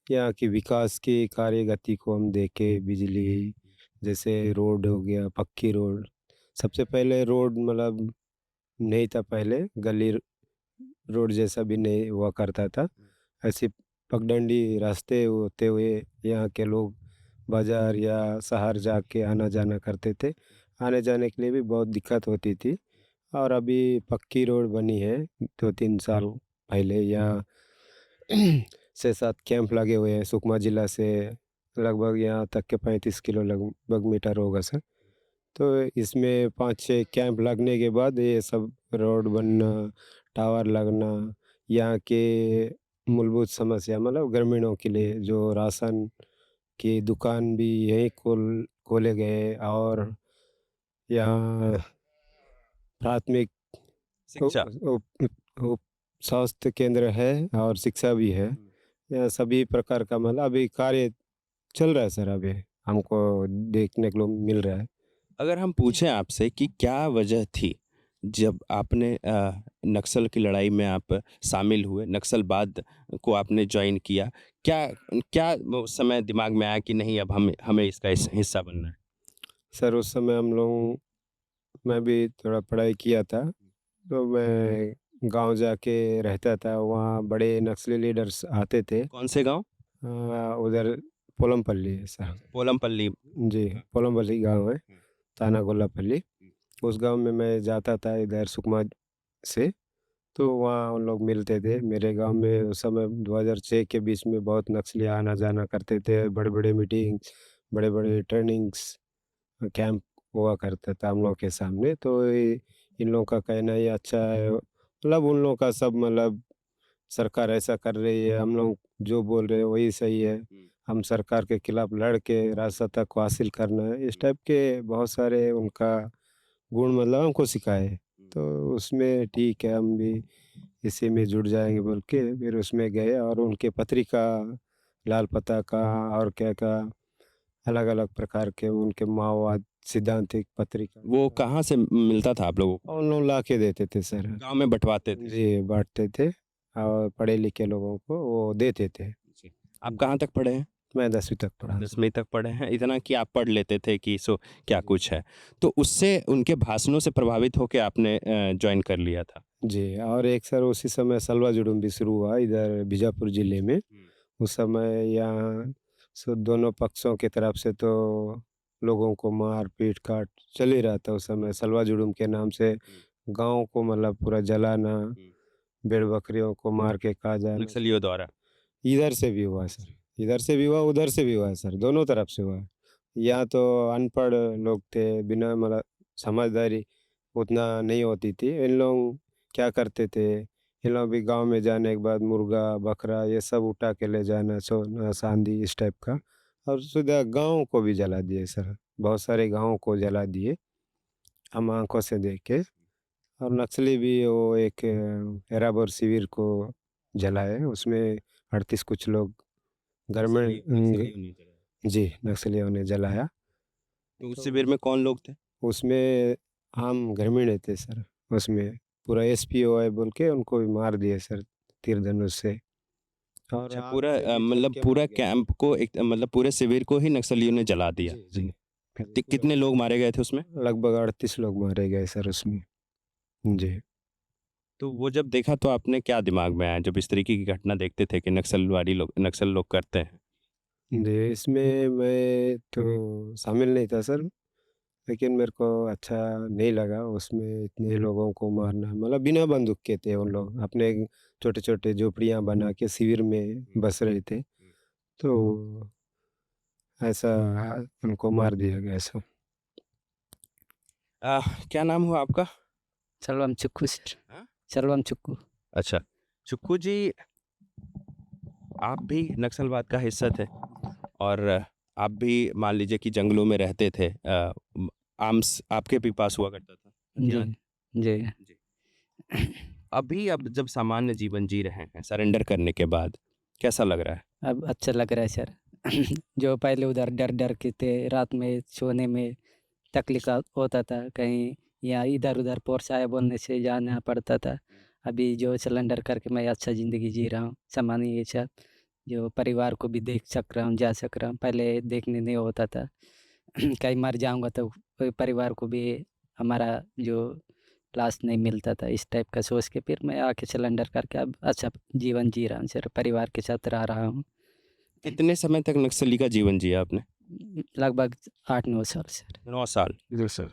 यहाँ की विकास की कार्यगति को हम देखे, बिजली जैसे रोड हो गया, पक्की रोड। सबसे पहले रोड मतलब नहीं था, पहले गली रोड जैसा भी नहीं हुआ करता था, ऐसी पगडंडी रास्ते होते हुए यहाँ के लोग बाज़ार या शहर जाके आना जाना करते थे। आने जाने के लिए भी बहुत दिक्कत होती थी। और अभी पक्की रोड बनी है 2-3 साल पहले, यहाँ 6-7 कैंप लगे हुए हैं सुकमा ज़िला से, लगभग यहाँ तक के 35 किलो लगभग मीटर होगा सर। तो इसमें 5-6 कैंप लगने के बाद ये सब रोड बनना, टावर लगना, यहाँ के मूलभूत समस्या मतलब ग्रामीणों के लिए जो राशन की दुकान भी यहीं खोले गए, और यहाँ प्राथमिक शिक्षा। स्वास्थ्य केंद्र है और शिक्षा भी है। यहाँ सभी प्रकार का मतलब अभी कार्य चल रहा है सर, अभी हमको देखने को मिल रहा है। अगर हम पूछें आपसे कि क्या वजह थी जब आपने नक्सल की लड़ाई में आप शामिल हुए, नक्सलवाद को आपने ज्वाइन किया, क्या क्या वो समय दिमाग में आया कि नहीं अब हमें इसका हिस्सा बनना है? सर उस समय मैं भी थोड़ा पढ़ाई किया था, तो मैं गांव जाके रहता था, वहाँ बड़े नक्सली लीडर्स आते थे। कौन से गांव? उधर पोलमपल्ली है सर। पोलमपल्ली। जी, पोलमपल्ली गांव है, ताना गोलापल्ली। उस गांव में मैं जाता था इधर सुकमा से, तो वहाँ उन लोग मिलते थे। मेरे गांव में उस समय 2006 के बीच में बहुत नक्सली आना जाना करते थे। बड़े-बड़े मीटिंग्स, बड़े-बड़े ट्रेनिंग्स कैंप हुआ करता था हम लोग के सामने। तो इन लोगों का कहना ये अच्छा है, मतलब उन लोगों का सब मतलब सरकार ऐसा कर रही है, हम लोग जो बोल रहे हैं वही सही है, हम सरकार के खिलाफ लड़ के राजसत्ता को हासिल करना है, इस टाइप के बहुत सारे उनका गुण मतलब हमको सिखाए। तो उसमें ठीक है, हम भी इसी में जुड़ जाएंगे बोल के फिर उसमें गए और उनके पत्रिका लाल पताका और क्या अलग अलग प्रकार के उनके माओवाद सिद्धांतिक पत्रिका वो कहाँ से मिलता था आप लोगों को? उन लोग ला के देते थे सर। गांव में बंटवाते थे? जी बांटते थे और पढ़े लिखे लोगों को वो देते थे। जी। आप कहाँ तक पढ़े हैं? मैं 10वीं तक पढ़ा। 10वीं तक पढ़े हैं, इतना कि आप पढ़ लेते थे कि सो क्या कुछ है। तो उससे उनके भाषणों से प्रभावित होकर आपने ज्वाइन कर लिया था? जी और एक सर उसी समय सलवा जुडूम भी शुरू हुआ इधर बीजापुर जिले में। उस समय यहाँ दोनों पक्षों की तरफ से तो लोगों को मार पीट काट चल ही रहा था। उस समय सलवा जुडूम के नाम से गांव को मतलब पूरा जलाना, भेड़ बकरियों को मार के खा जाना। नक्सलियों द्वारा? इधर से भी हुआ सर, इधर से भी हुआ उधर से भी हुआ सर, दोनों तरफ से हुआ। यहाँ तो अनपढ़ लोग थे, बिना मतलब समझदारी उतना नहीं होती थी। इन लोग क्या करते थे, इन लोग भी गांव में जाने के बाद मुर्गा बकरा ये सब उठा के ले जाना, सोना चांदी इस टाइप का, और सीधा गांव को भी जला दिए सर। बहुत सारे गाँव को जला दिए हम आंखों से देख के। और नक्सली भी वो एक एराबोर शिविर को जलाए, उसमें 38 कुछ लोग घर में जी नक्सलियों ने जलाया। तो उस शिविर में कौन लोग थे? उसमें आम ग्रामीण थे सर। उसमें पूरा एसपीओ है बोल के उनको भी मार दिए सर तीर धनुष से। और अच्छा, आग पूरा से भी जल मतलब के पूरा मर गए। कैंप को एक मतलब पूरे शिविर को ही नक्सलियों ने जला दिया? जी जी कितने लोग मारे गए थे उसमें? लगभग 38 लोग मारे गए सर उसमें। जी तो वो जब देखा तो आपने क्या दिमाग में आया जब इस तरीके की घटना देखते थे कि नक्सल लोग करते हैं? जी इसमें मैं तो शामिल नहीं था सर, लेकिन मेरे को अच्छा नहीं लगा उसमें इतने लोगों को मारना। मतलब बिना बंदूक के थे उन लोग, अपने छोटे छोटे झोपड़ियाँ बना के शिविर में बस रहे थे। तो ऐसा उनको मार दिया गया सर। क्या नाम हुआ आपका? सर्वम चुक्कू सर। हाँ? सर्वम चुक्कू। अच्छा, सुक्खू जी, आप भी नक्सलवाद का हिस्सा थे और आप भी मान लीजिए कि जंगलों में रहते थे। आर्म्स आपके भी पास हुआ करता था? जी हथियार? जी। जी। अभी अब जब सामान्य जीवन जी रहे हैं सरेंडर करने के बाद, कैसा लग रहा है? अब अच्छा लग रहा है सर। जो पहले उधर डर डर के थे, रात में सोने में तकलीफ होता था, कहीं या इधर उधर पोर्स आया बोलने से जाना पड़ता था। अभी जो सिलेंडर करके मैं अच्छा ज़िंदगी जी रहा हूँ, सामान्य ये सब जो परिवार को भी देख सक रहा हूँ, जा सक रहा हूँ, पहले देखने नहीं होता था। कहीं मर जाऊंगा तो कोई परिवार को भी हमारा जो लाश नहीं मिलता था, इस टाइप का सोच के फिर मैं आके सिलेंडर करके अब अच्छा जीवन जी रहा हूँ सर, परिवार के साथ रह रहा हूँ। कितने समय तक नक्सली का जीवन जिया आपने? लगभग 8-9 साल सर। 9 साल? जी सर।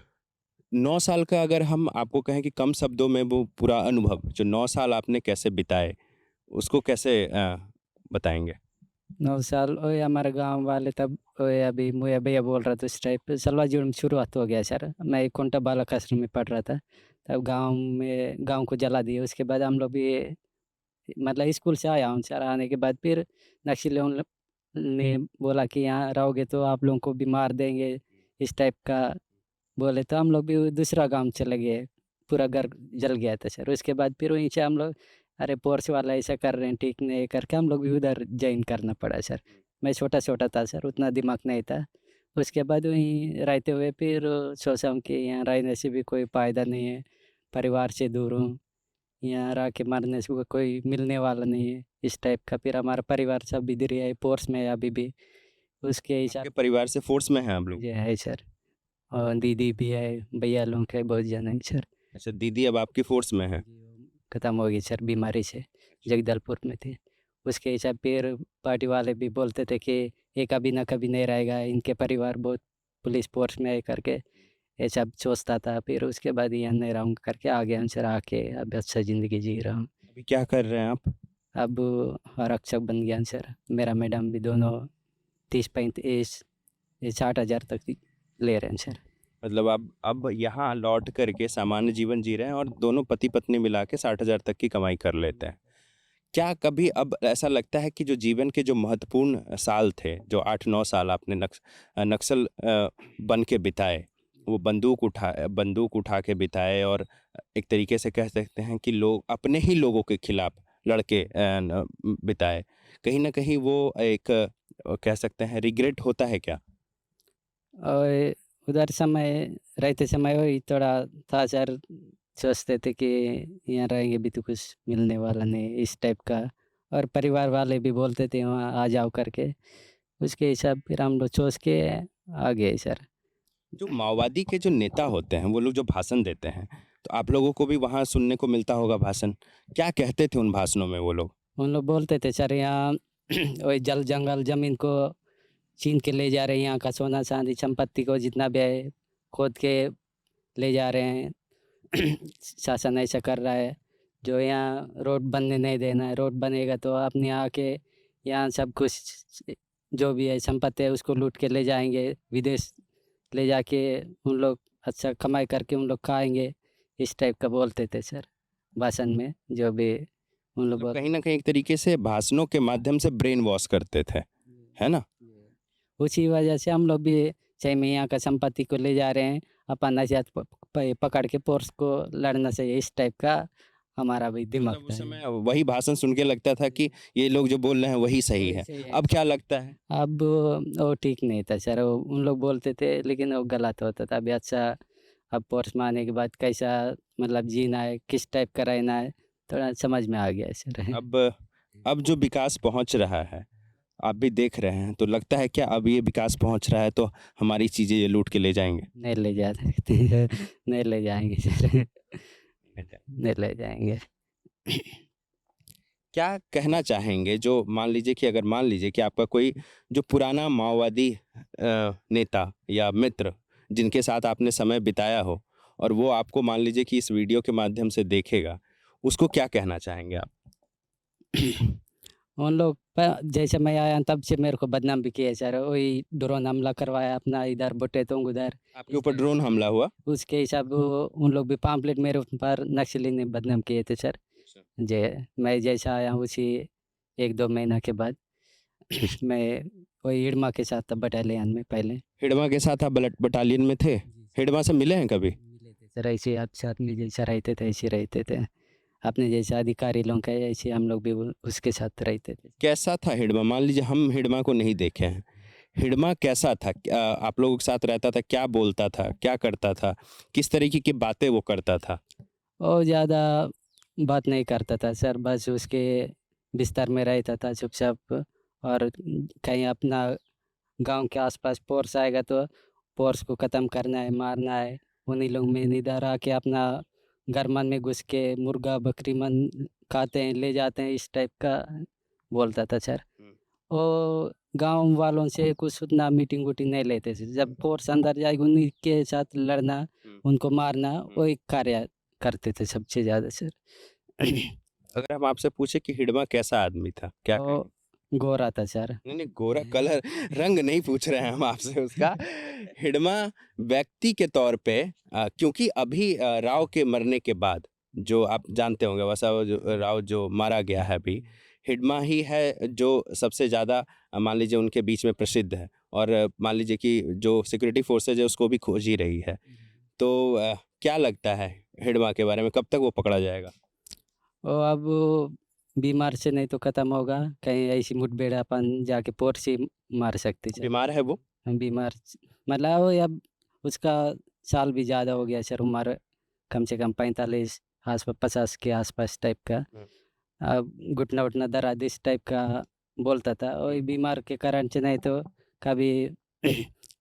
9 साल का अगर हम आपको कहें कि कम शब्दों में वो पूरा अनुभव जो 9 साल आपने कैसे बिताए, उसको कैसे बताएँगे? 9 साल ओए हमारे गाँव वाले तब ओए अभी मुझे भैया बोल रहा था उस टाइप पे सलवा जुर्म शुरुआत हो गया सर। मैं एक कोंटा बालक आश्रम में पढ़ रहा था, तब गाँव को जला दिए। उसके बाद हम लोग भी मतलब स्कूल से आया हूँ सर, आने के बाद फिर नक्सलियों ने बोला कि यहाँ रहोगे तो आप लोगों को भी मार देंगे, इस टाइप का बोले तो हम लोग भी दूसरा गाँव चले गए। पूरा घर जल गया था सर। उसके बाद फिर वहीं से हम लोग अरे पोर्स वाला ऐसा कर रहे हैं ठीक नहीं करके हम लोग भी उधर जॉइन करना पड़ा सर। मैं छोटा-छोटा था सर, उतना दिमाग नहीं था। उसके बाद वहीं रहते हुए फिर सोचा हूँ कि यहाँ रहने से भी कोई फ़ायदा नहीं है, परिवार से दूर हूँ, यहाँ रह के मरने से कोई मिलने वाला नहीं है, इस टाइप का। फिर हमारा परिवार सब इधर ही है, पोर्स में है अभी भी। उसके हिसाब आपके परिवार से फ़ोर्स में हैं आप लोग? जी है सर, और दीदी भी है, भैया लोग हैं, बहुत जन हैं सर। अच्छा, दीदी अब आपकी फ़ोर्स में हैं? खत्म हो गई सर बीमारी से, जगदलपुर में थे। उसके हिसाब फिर पार्टी वाले भी बोलते थे कि ये कभी ना कभी नहीं रहेगा, इनके परिवार बहुत पुलिस फ़ोर्स में है करके ये सब सोचता था। फिर उसके बाद ये नहीं रहूँगा करके आ गया हूँ सर। आके अब अच्छा ज़िंदगी जी रहा हूँ। अभी क्या कर रहे हैं आप? अब आरक्षक बन गया हूँ सर। मेरा मैडम भी दोनों 30-35 ये 60,000 तक ले रहे हैं सर। मतलब आप अब यहाँ लौट करके सामान्य जीवन जी रहे हैं और दोनों पति पत्नी मिला के 60,000 तक की कमाई कर लेते हैं। क्या कभी अब ऐसा लगता है कि जो जीवन के जो महत्वपूर्ण साल थे, जो 8-9 साल आपने नक्सल बन के बिताए, वो बंदूक उठा के बिताए और एक तरीके से कह सकते हैं कि लोग अपने ही लोगों के खिलाफ लड़के बिताए, कहीं ना कहीं वो एक कह सकते हैं रिग्रेट होता है क्या? और उधर समय रहते समय वही थोड़ा था सर। सोचते थे कि यहाँ रहेंगे भी तो कुछ मिलने वाला नहीं, इस टाइप का। और परिवार वाले भी बोलते थे वहाँ आ जाओ करके। उसके हिसाब फिर हम लोग सोच के आ गए सर। जो माओवादी के जो नेता होते हैं वो लोग जो भाषण देते हैं, तो आप लोगों को भी वहाँ सुनने को मिलता होगा भाषण। क्या कहते थे उन भाषणों में वो लोग? उन लोग बोलते थे सर यहाँ वही जल जंगल ज़मीन को छीन के ले जा रहे हैं, यहाँ का सोना चांदी संपत्ति को जितना भी है खोद के ले जा रहे हैं। शासन ऐसा कर रहा है। जो यहाँ रोड बनने नहीं देना है, रोड बनेगा तो अपने यहाँ के यहाँ सब कुछ जो भी है संपत्ति है उसको लूट के ले जाएंगे विदेश, ले जाके उन लोग अच्छा कमाई करके उन लोग खाएंगे। इस टाइप का बोलते थे सर भाषण में, जो भी उन लोग मतलब कहीं ना कहीं एक तरीके से भाषणों के माध्यम से ब्रेन वॉश करते थे, है ना? उसी वजह से हम लोग भी चाहे में यहाँ का संपत्ति को ले जा रहे हैं, अपन नसीहत पकड़ के पोर्स को लड़ना चाहिए। इस टाइप का हमारा भी दिमाग मतलब उस था। समय वही भाषण सुन के लगता था कि ये लोग जो बोल रहे हैं वही सही है। अब क्या लगता है? अब वो ठीक नहीं था सर। वो उन लोग बोलते थे लेकिन वो गलत होता था। अभी अच्छा अब पोर्स में आने के बाद कैसा मतलब जीना है, किस टाइप का रहना है, थोड़ा समझ में आ गया है सर। अब जो विकास पहुंच रहा है, आप भी देख रहे हैं, तो लगता है क्या अब ये विकास पहुंच रहा है तो हमारी चीजें ये लूट के ले जाएंगे? नहीं ले जा सकते, नहीं ले जाएंगे सर, नहीं ले जाएंगे। क्या कहना चाहेंगे जो मान लीजिए कि आपका कोई जो पुराना माओवादी नेता या मित्र जिनके साथ आपने समय बिताया हो और वो आपको मान लीजिए कि इस वीडियो के माध्यम से देखेगा, उसको क्या कहना चाहेंगे आप? उन लोग जैसे मैं आया तब से मेरे को बदनाम भी किया सर। वही ड्रोन हमला करवाया अपना, इधर बोटे तो उधर आपके ऊपर ड्रोन हमला हुआ? उसके हिसाब उन लोग भी पाम्पलेट मेरे ऊपर नक्सली ने बदनाम किए थे सर। जे मैं जैसा आया हूँ उसी 1-2 महीना के बाद मैं वही हिडमा के साथ था बटालियन में पहले। हिडमा के साथ आप बटालियन में थे? हिडमा से मिले हैं कभी? मिले थे सर। ऐसे आपके साथ में जैसा रहते थे ऐसे रहते थे। अपने जैसे अधिकारी लोग का ऐसे हम लोग भी उसके साथ रहते थे। कैसा था हिडमा? मान लीजिए हम हिडमा को नहीं देखे हैं, हिडमा कैसा था? आप लोगों के साथ रहता था? क्या बोलता था, क्या करता था, किस तरीके की बातें वो करता था? वो ज़्यादा बात नहीं करता था सर, बस उसके बिस्तर में रहता था चुपचाप। और कहीं अपना गांव के आसपास फोर्स आएगा तो फोर्स को ख़त्म करना है, मारना है। उन्हीं लोग में इधर आके अपना घर मन में घुस के मुर्गा बकरी मन खाते हैं, ले जाते हैं, इस टाइप का बोलता था सर। वो गांव वालों से कुछ उतना मीटिंग वूटिंग नहीं लेते थे। जब फोर्स अंदर जाएगी उन्हीं के साथ लड़ना, उनको मारना, वही कार्य करते थे सबसे ज़्यादा सर। अगर हम आपसे पूछे कि हिडमा कैसा आदमी था, क्या वो कहेंगे? गोरा था सर। नहीं, गोरा कलर रंग नहीं पूछ रहे हैं हम आपसे उसका। हिडमा व्यक्ति के तौर पे क्योंकि अभी राव के मरने के बाद जो आप जानते होंगे वैसा वो जो राव जो मारा गया है अभी, हिडमा ही है जो सबसे ज़्यादा मान लीजिए उनके बीच में प्रसिद्ध है और मान लीजिए कि जो सिक्योरिटी फोर्सेज है उसको भी खोज ही रही है। तो क्या लगता है हिडमा के बारे में, कब तक वो पकड़ा जाएगा? वो अब बीमार से नहीं तो ख़त्म होगा। कहीं ऐसी मुठभेड़ अपन जाके पोर से मार सकते सर। बीमार है वो? बीमार मतलब वो अब उसका साल भी ज़्यादा हो गया सर। उम्र कम से कम 45 आसपास 50 के आसपास टाइप का। अब घुटना उठना दर्द इस टाइप का बोलता था। वही बीमार के कारण से नहीं तो कभी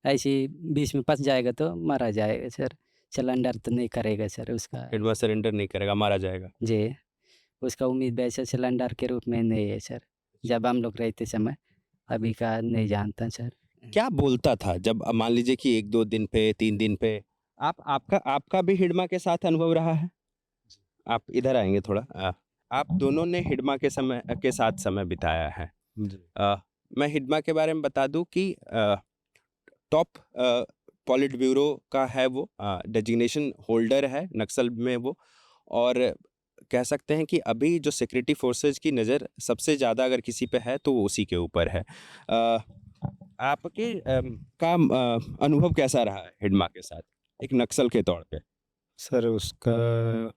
ऐसी बीच में फंस जाएगा तो मारा जाएगा सर। सिलेंडर तो नहीं करेगा सर उसका। हिडमा सरेंडर नहीं करेगा, मारा जाएगा। जी, उसका उम्मीद वैसे सिलेंडर के रूप में नहीं है सर। जब हम लोग रहते समय, अभी का नहीं जानता सर। क्या बोलता था जब मान लीजिए कि 1-2 दिन पे 3 दिन पे आपका भी हिडमा के साथ अनुभव रहा है? आप इधर आएंगे थोड़ा। आप दोनों ने हिडमा के साथ समय बिताया है। जी। मैं हिडमा के बारे में बता दूं कि टॉप पॉलिट ब्यूरो का है वो, डेजिग्नेशन होल्डर है नक्सल में वो, और कह सकते हैं कि अभी जो सिक्योरिटी फोर्सेज की नज़र सबसे ज़्यादा अगर किसी पे है तो वो उसी के ऊपर है। आपके का अनुभव कैसा रहा है हिडमा के साथ एक नक्सल के तौर पे? सर उसका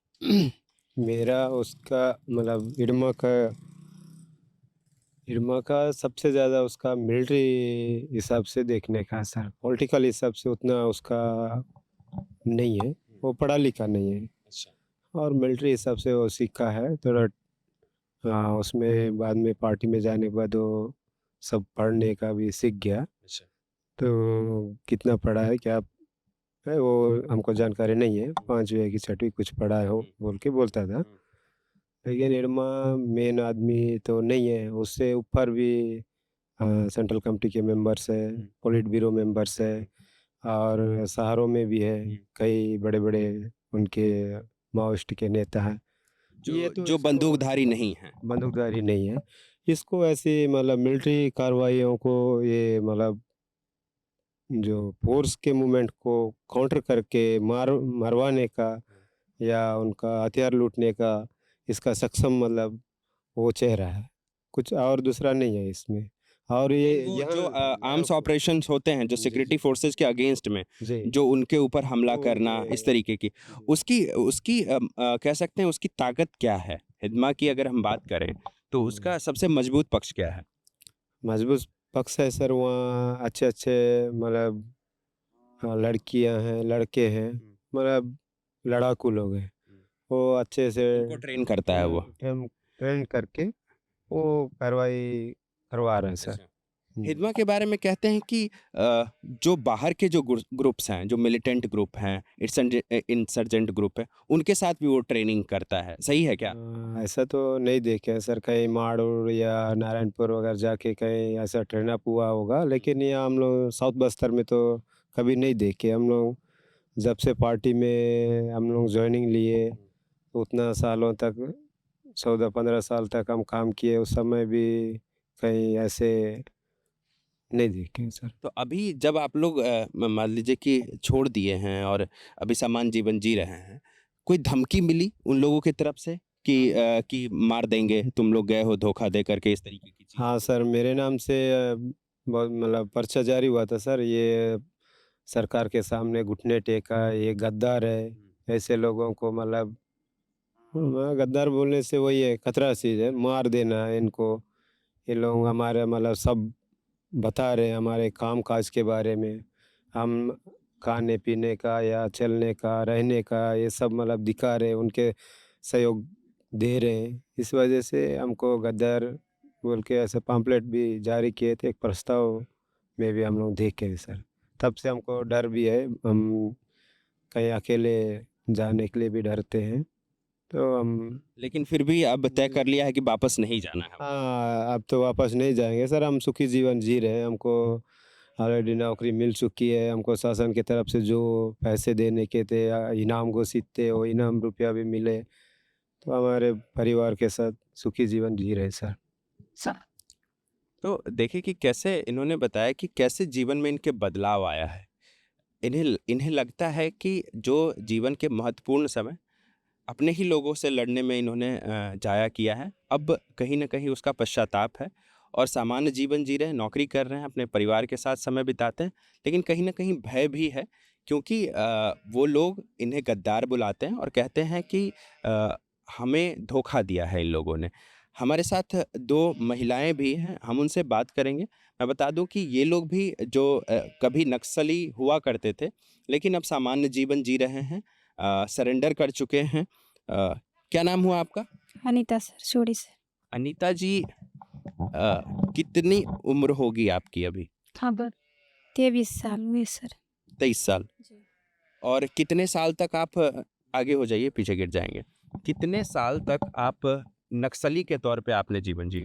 मेरा उसका मतलब इरमा का सबसे ज़्यादा उसका मिलिट्री हिसाब से देखने का है सर। पॉलिटिकल हिसाब से उतना उसका नहीं है, वो पढ़ा लिखा नहीं है। अच्छा। और मिलिट्री हिसाब से वो सीखा है थोड़ा। उसमें बाद में पार्टी में जाने के बाद वो सब पढ़ने का भी सीख गया। अच्छा। तो कितना पढ़ा है क्या है वो हमको जानकारी नहीं है, 5वीं की 6वीं कुछ पढ़ा है हो बोल के बोलता था। लेकिन इरमा मेन आदमी तो नहीं है, उससे ऊपर भी सेंट्रल कमेटी के मेंबर्स है, पॉलिट ब्यूरो मेंबर्स है, और शहरों में भी है कई बड़े बड़े उनके माओइस्ट के नेता हैं। ये तो जो इसको बंदूकधारी नहीं है। बंदूकधारी नहीं है। इसको ऐसे मतलब मिलिट्री कार्रवाइयों को ये मतलब जो फोर्स के मूवमेंट को काउंटर करके मरवाने का या उनका हथियार लूटने का इसका सक्षम मतलब वो चेहरा है, कुछ और दूसरा नहीं है इसमें। और ये वो यहाँ जो आर्म्स यहाँ ऑपरेशंस होते हैं जो जी, सिक्योरिटी जी। फोर्सेस के अगेंस्ट में, जी, जो उनके ऊपर हमला वो करना इस तरीके की, उसकी उसकी कह सकते हैं उसकी ताकत क्या है? हिदमा की अगर हम बात करें तो उसका सबसे मजबूत पक्ष क्या है? मजबूत पक्ष है सर। वहाँ अच्छे-अच्छे मतलब लड़कियाँ हैं, लड़के हैं, मतलब लड़ाकू लोग हैं। वो अच्छे से उनको ट्रेन करता है वो। ट्रेन करके वो कार्रवाई करवा रहे हैं सर। अच्छा। हिदमा के बारे में कहते हैं कि जो बाहर के जो ग्रुप्स हैं, जो मिलिटेंट ग्रुप हैं, इंसर्जेंट ग्रुप है, उनके साथ भी वो ट्रेनिंग करता है, सही है क्या? ऐसा तो नहीं देखे हैं सर, कहीं माड़ूर या नारायणपुर वगैरह जाके कहीं ऐसा ट्रेन अप हुआ होगा, लेकिन यहाँ हम लोग साउथ बस्तर में तो कभी नहीं देखे हम लोग। जब से पार्टी में हम लोग ज्वाइनिंग लिए उतना सालों तक 14-15 साल तक हम काम किए, उस समय भी कहीं ऐसे नहीं देखे हैं सर। तो अभी जब आप लोग मान लीजिए कि छोड़ दिए हैं और अभी सामान्य जीवन जी रहे हैं, कोई धमकी मिली उन लोगों की तरफ से कि मार देंगे, तुम लोग गए हो धोखा दे करके, इस तरीके की चीज़? हाँ सर, मेरे नाम से बहुत मतलब पर्चा जारी हुआ था सर। ये सरकार के सामने घुटने टेका, ये गद्दार है, ऐसे लोगों को मतलब गद्दार बोलने से वही है, खतरा चीज़ है, मार देना है इनको। ये लोग हमारे मतलब सब बता रहे हैं हमारे काम काज के बारे में, हम खाने पीने का या चलने का रहने का ये सब मतलब दिखा रहे हैं, उनके सहयोग दे रहे हैं। इस वजह से हमको गद्दार बोल के ऐसे पम्पलेट भी जारी किए थे, एक प्रस्ताव में भी हम लोग देखे हैं सर। तब से हमको डर भी है, हम कहीं अकेले जाने के लिए भी डरते हैं। तो हम लेकिन फिर भी अब तय कर लिया है कि वापस नहीं जाना है। हाँ, अब तो वापस नहीं जाएंगे सर। हम सुखी जीवन जी रहे हैं, हमको ऑलरेडी नौकरी मिल चुकी है। हमको शासन की तरफ से जो पैसे देने के थे या इनाम घोषित थे वो इनाम रुपया भी मिले, तो हमारे परिवार के साथ सुखी जीवन जी रहे हैं सर। तो देखिए कि कैसे इन्होंने बताया कि कैसे जीवन में इनके बदलाव आया है। इन्हें लगता है कि जो जीवन के महत्वपूर्ण समय अपने ही लोगों से लड़ने में इन्होंने जाया किया है, अब कहीं ना कहीं उसका पश्चाताप है और सामान्य जीवन जी रहे हैं, नौकरी कर रहे हैं, अपने परिवार के साथ समय बिताते हैं, लेकिन कहीं ना कहीं भय भी है क्योंकि वो लोग इन्हें गद्दार बुलाते हैं और कहते हैं कि हमें धोखा दिया है इन लोगों ने। हमारे साथ 2 महिलाएं भी हैं, हम उनसे बात करेंगे। मैं बता दूं कि ये लोग भी जो कभी नक्सली हुआ करते थे लेकिन अब सामान्य जीवन जी रहे हैं, सरेंडर कर चुके हैं। क्या नाम हुआ आपका? अनीता सर, छोड़ी सर। अनीता जी, कितनी उम्र होगी आपकी अभी? हाँ बर 23 साल हुए सर। 23 साल। और कितने साल तक आप आगे हो जाइए, पीछे गिर जाएंगे। कितने साल तक आप नक्सली के तौर पे आपने जीवन जी?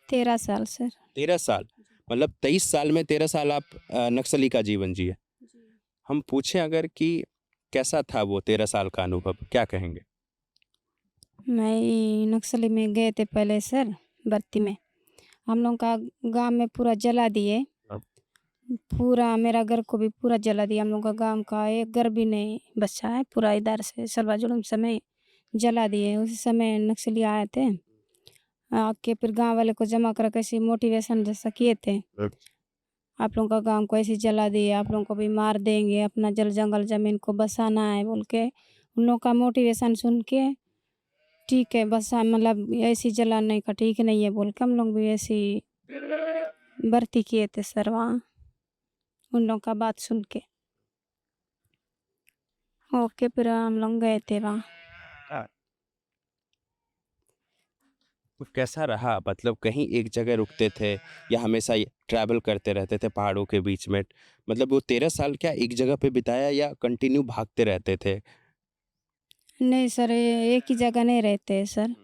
13 साल सर। 13 साल, मतलब 23 साल में 13 साल आप नक्सली का जीवन जिए। हम पूछें अगर कि कैसा था वो 13 साल का अनुभव, क्या कहेंगे? मैं नक्सली में गए थे पहले सर, भर्ती में। हम लोग का गांव में पूरा जला दिए, हाँ। पूरा मेरा घर को भी पूरा जला दिया। हम लोग का गांव का एक घर भी नहीं बचा है, पूरा इधर से सलवा जुलूम समय जला दिए। उसी समय नक्सली आए थे, आके फिर गांव वाले को जमा कर कैसे मोटिवेशन जैसा किए थे, आप लोगों का गांव को ऐसे जला दिए, आप लोगों को भी मार देंगे, अपना जल जंगल जमीन को बसाना है बोल के उन लोगों का मोटिवेशन सुन के ठीक है बसा, मतलब ऐसी जलाने का ठीक नहीं है बोल के हम लोग भी ऐसी भर्ती किए थे सर वहाँ, उन लोगों का बात सुन के। ओके फिर हम लोग गए थे वहाँ। वो कैसा रहा, मतलब कहीं एक जगह रुकते थे या हमेशा ट्रैवल करते रहते थे पहाड़ों के बीच में? मतलब वो 13 साल क्या एक जगह पे बिताया या कंटिन्यू भागते रहते थे? नहीं सर, एक ही जगह नहीं रहते सर,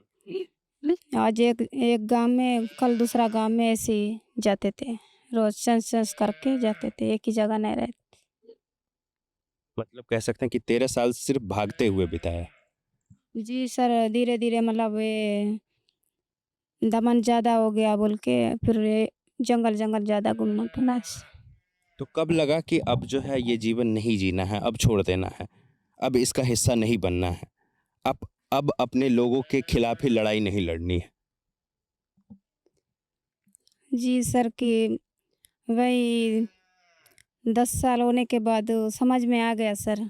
आज एक गांव में कल दूसरा गांव में ऐसे ही जाते थे, रोज सेंस करके जाते थे, एक ही जगह नहीं रहते। मतलब कह सकते हैं कि 13 साल सिर्फ भागते हुए बिताया। जी सर, धीरे धीरे मतलब ये दमन ज़्यादा हो गया बोल के फिर ये जंगल जंगल ज़्यादा घूमना पड़ा। तो कब लगा कि अब जो है ये जीवन नहीं जीना है, अब छोड़ देना है, अब इसका हिस्सा नहीं बनना है, अब अपने लोगों के खिलाफ ही लड़ाई नहीं लड़नी है? जी सर, कि वही 10 साल होने के बाद समझ में आ गया सर,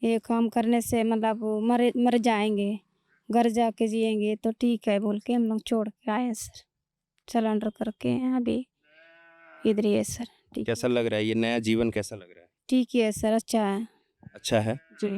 ये काम करने से मतलब मर जाएंगे, घर जाके जिएंगे तो ठीक है बोल के हम लोग छोड़ के आए सर, सरेंडर करके अभी इधर ही है सर। ठीक कैसा लग रहा है ये नया जीवन, कैसा लग रहा है? ठीक ही है सर, अच्छा है। अच्छा है। जी।